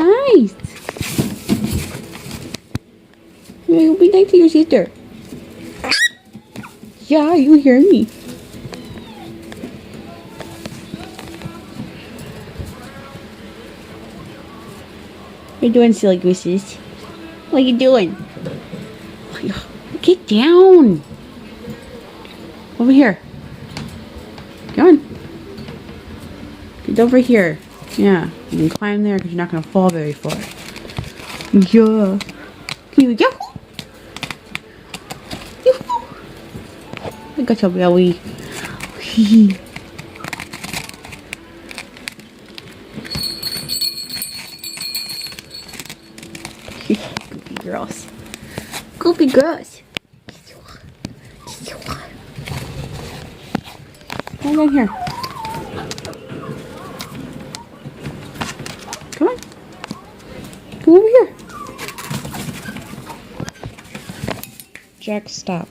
nice. You'll be nice to your sister. Yeah, you hear me. What are you doing, silly gooses? What are you doing? Get down. Over here. Come on. Get over here. Yeah, you can climb there because you're not going to fall very far. Yeah. Here we go. I got your belly. Goofy girls. Goofy girls. Come on here. Come on. Come over here. Jack, stop.